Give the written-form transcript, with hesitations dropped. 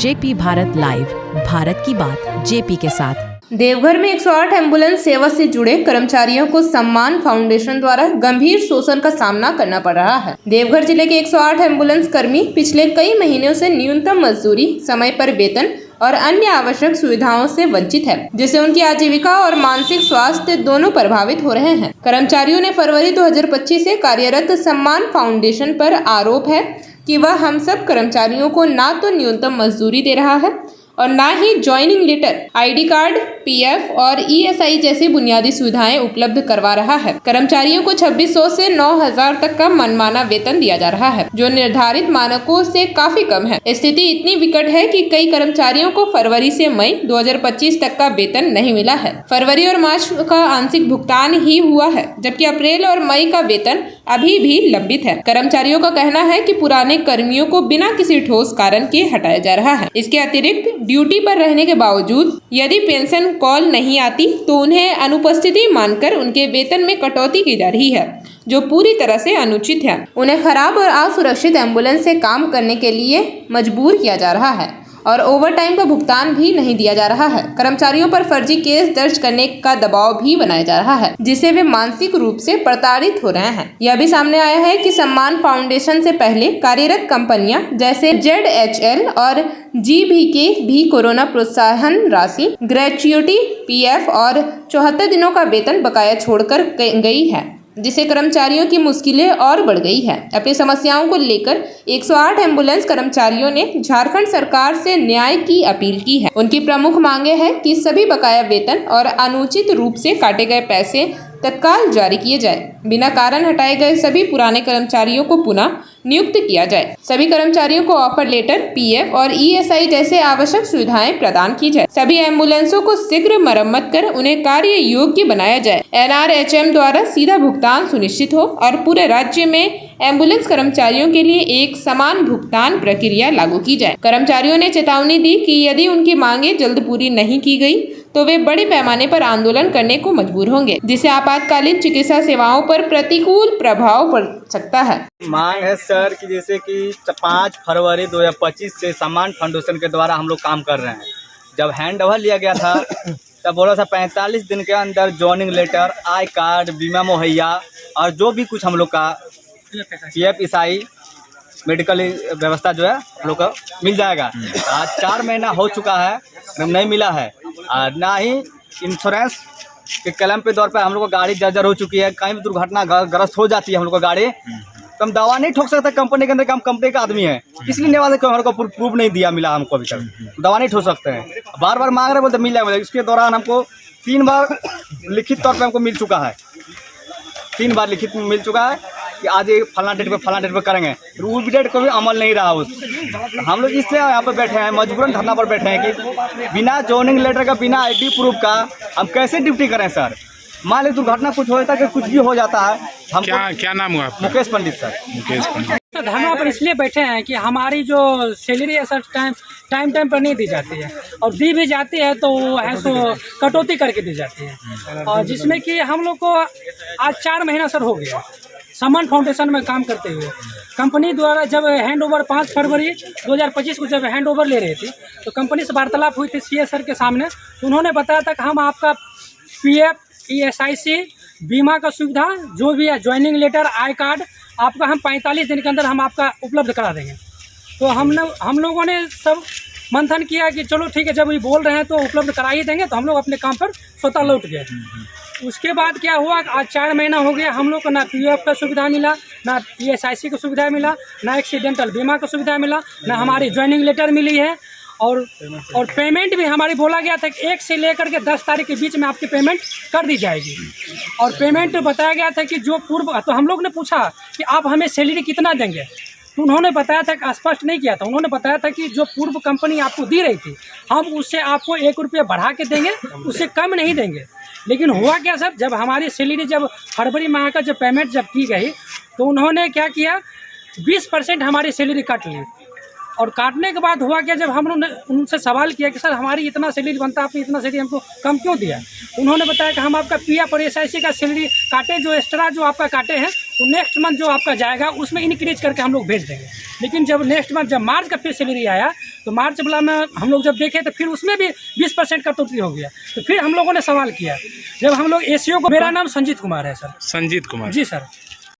JP Bharat live, Bharat की बात JP के साथ। देवघर में 108 एम्बुलेंस सेवा से जुड़े कर्मचारियों को सम्मान फाउंडेशन द्वारा गंभीर शोषण का सामना करना पड़ रहा है। देवघर जिले के 108 एम्बुलेंस कर्मी पिछले कई महीनों से न्यूनतम मजदूरी, समय पर वेतन और अन्य आवश्यक सुविधाओं से वंचित है, जिससे उनकी आजीविका और मानसिक स्वास्थ्य दोनों प्रभावित हो रहे हैं। कर्मचारियों ने फरवरी 2025 से कार्यरत सम्मान फाउंडेशन पर आरोप है कि वह हम सब कर्मचारियों को ना तो न्यूनतम मजदूरी दे रहा है और ना ही joining letter, ID card, PF और ईएसआई जैसी बुनियादी सुविधाएं उपलब्ध करवा रहा है। कर्मचारियों को 2600 से 9000 तक का मनमाना वेतन दिया जा रहा है, जो निर्धारित मानकों से काफी कम है। स्थिति इतनी विकट है कि कई कर्मचारियों को फरवरी से मई 2025 तक का वेतन नहीं मिला है। फरवरी और मार्च का आंशिक भुगतान ही हुआ है, जबकि अप्रैल और मई का वेतन अभी भी लंबित है। कर्मचारियों का कहना है कि पुराने कर्मियों को बिना किसी ठोस कारण के हटाया जा रहा है। इसके अतिरिक्त ड्यूटी पर रहने के बावजूद यदि पेंशन कॉल नहीं आती तो उन्हें अनुपस्थिति मानकर उनके वेतन में कटौती की जा रही है, जो पूरी तरह से अनुचित है। उन्हें खराब और असुरक्षित एम्बुलेंस से काम करने के लिए मजबूर किया जा रहा है और ओवरटाइम का भुगतान भी नहीं दिया जा रहा है। कर्मचारियों पर फर्जी केस दर्ज करने का दबाव भी बनाया जा रहा है, जिससे वे मानसिक रूप से प्रताड़ित हो रहे हैं। यह भी सामने आया है कि सम्मान फाउंडेशन से पहले कार्यरत कंपनियां जैसे ZHL और GVK भी कोरोना प्रोत्साहन राशि, ग्रेच्युटी, पीएफ और 74 दिनों का वेतन बकाया छोड़कर गई है, जिससे कर्मचारियों की मुश्किलें और बढ़ गई है। अपनी समस्याओं को लेकर 108 एम्बुलेंस कर्मचारियों ने झारखंड सरकार से न्याय की अपील की है। उनकी प्रमुख मांगे हैं कि सभी बकाया वेतन और अनुचित रूप से काटे गए पैसे तत्काल जारी किए जाए। बिना कारण हटाए गए सभी पुराने कर्मचारियों को पुनः नियुक्त किया जाए। सभी कर्मचारियों को ऑफर लेटर, पीएफ और ईएसआई जैसे आवश्यक सुविधाएं प्रदान की जाए। सभी एम्बुलेंसों को शीघ्र मरम्मत कर उन्हें कार्य योग्य बनाया जाए। NRHM द्वारा सीधा भुगतान सुनिश्चित हो और पूरे राज्य में एम्बुलेंस कर्मचारियों के लिए एक समान भुगतान प्रक्रिया लागू की जाए। कर्मचारियों ने चेतावनी दी कि यदि उनकी मांगे जल्द पूरी नहीं की गई तो वे बड़े पैमाने पर आंदोलन करने को मजबूर होंगे, जिससे आपातकालीन चिकित्सा सेवाओं पर प्रतिकूल प्रभाव पड़ सकता है। मांग है सर कि जैसे कि 5 फरवरी 2025 से सम्मान फाउंडेशन के द्वारा हम लोग काम कर रहे हैं। जब हैंड ओवर लिया गया था तब बोला था 45 दिन के अंदर जॉइनिंग लेटर, आई कार्ड, बीमा मुहैया और जो भी कुछ हम लोग का पीएफ, ईएसआई, मेडिकल व्यवस्था जो है हम लोग का मिल जाएगा। आज 4 महीना हो चुका है, नहीं मिला है। और ना ही इंश्योरेंस के क्लेम पे दौर पे हम लोग को गाड़ी जर्जर हो चुकी है। कहीं भी दुर्घटना ग्रस्त हो जाती है हम लोग को गाड़ी, तो हम दवा नहीं ठोक सकते। कंपनी के अंदर हम कंपनी का आदमी है, इसलिए नहीं वाले हम लोग को प्रूफ नहीं दिया मिला हमको अभी तक। दवा नहीं ठोक सकते हैं, बार बार मांग रहे बोलते मिल जाएगा। इसके दौरान हमको 3 बार लिखित तौर पर हमको मिल चुका है। 3 बार लिखित मिल चुका है कि आज ये फलाना डेट पे करेंगे, फिर उस डेट को भी अमल नहीं रहा उस। हम लोग इसलिए यहाँ पर बैठे हैं, मजबूरन धरना पर बैठे हैं कि बिना जॉइनिंग लेटर का, बिना आईडी प्रूफ का हम कैसे ड्यूटी करें सर। मान लीजिए दुर्घटना कुछ हो जाता है, कुछ भी हो जाता है। हम क्या नाम हुआ आपका? मुकेश पंडित सर। मुकेश पंडित। तो धरना पर इसलिए बैठे हैं कि हमारी जो सैलरी है सर टाइम पर नहीं दी जाती है, और दी भी जाती है तो वो है सो कटौती करके दी जाती है। और जिसमें कि हम लोग को आज 4 महीना सर हो गया सम्मान फाउंडेशन में काम करते हुए। कंपनी द्वारा जब हैंड ओवर 5 फरवरी 2025 को जब हैंड ओवर ले रही थी तो कंपनी से वार्तालाप हुई थी सीए सर के सामने। तो उन्होंने बताया था कि हम आपका पीएफ, ईएसआई, बीमा का सुविधा जो भी है, ज्वाइनिंग लेटर, आई कार्ड आपका हम 45 दिन के अंदर हम आपका उपलब्ध करा देंगे। तो हम लोगों ने सब मंथन किया कि चलो ठीक है, जब ये बोल रहे हैं तो उपलब्ध करा ही देंगे। तो हम लोग अपने काम पर स्वतः लौट गए। उसके बाद क्या हुआ, आज 4 महीना हो गया, हम लोग को ना पीएफ का सुविधा मिला, ना ईएसआई का सुविधा मिला, ना एक्सीडेंटल बीमा का सुविधा मिला, ना हमारी ज्वाइनिंग लेटर मिली है। और पेमेंट भी हमारी बोला गया था कि 1 से लेकर के 10 तारीख के बीच में आपकी पेमेंट कर दी जाएगी। और पेमेंट बताया गया था कि जो पूर्व, तो हम लोग ने पूछा कि आप हमें सैलरी कितना देंगे, तो उन्होंने बताया था कि स्पष्ट नहीं किया था। उन्होंने बताया था कि जो पूर्व कंपनी आपको दी रही थी हम उससे आपको 1 रुपया बढ़ा के देंगे, उससे कम नहीं देंगे। लेकिन हुआ क्या सर, जब हमारी सैलरी जब फरवरी माह का जब पेमेंट जब की गई तो उन्होंने क्या किया, 20% हमारी सैलरी काट ली। और काटने के बाद हुआ क्या, जब हम लोगों ने उनसे सवाल किया कि सर हमारी इतना सैलरी बनता है, आपने इतना सैलरी हमको कम क्यों दिया। उन्होंने बताया कि हम आपका पीएफ और एसआईसी का सैलरी काटे, जो एक्स्ट्रा जो आपका काटे हैं वो नेक्स्ट मंथ जो आपका जाएगा उसमें इनक्रीज करके हम लोग भेज देंगे। लेकिन जब नेक्स्ट मंथ जब मार्च का फिर सैलरी आया तो मार्च वाला में हम लोग जब देखे तो फिर उसमें भी 20% कटौती हो गया। तो फिर हम लोगों ने सवाल किया, जब हम लोग एसीओ को, मेरा नाम संजीत कुमार है सर। संजीत कुमार जी सर।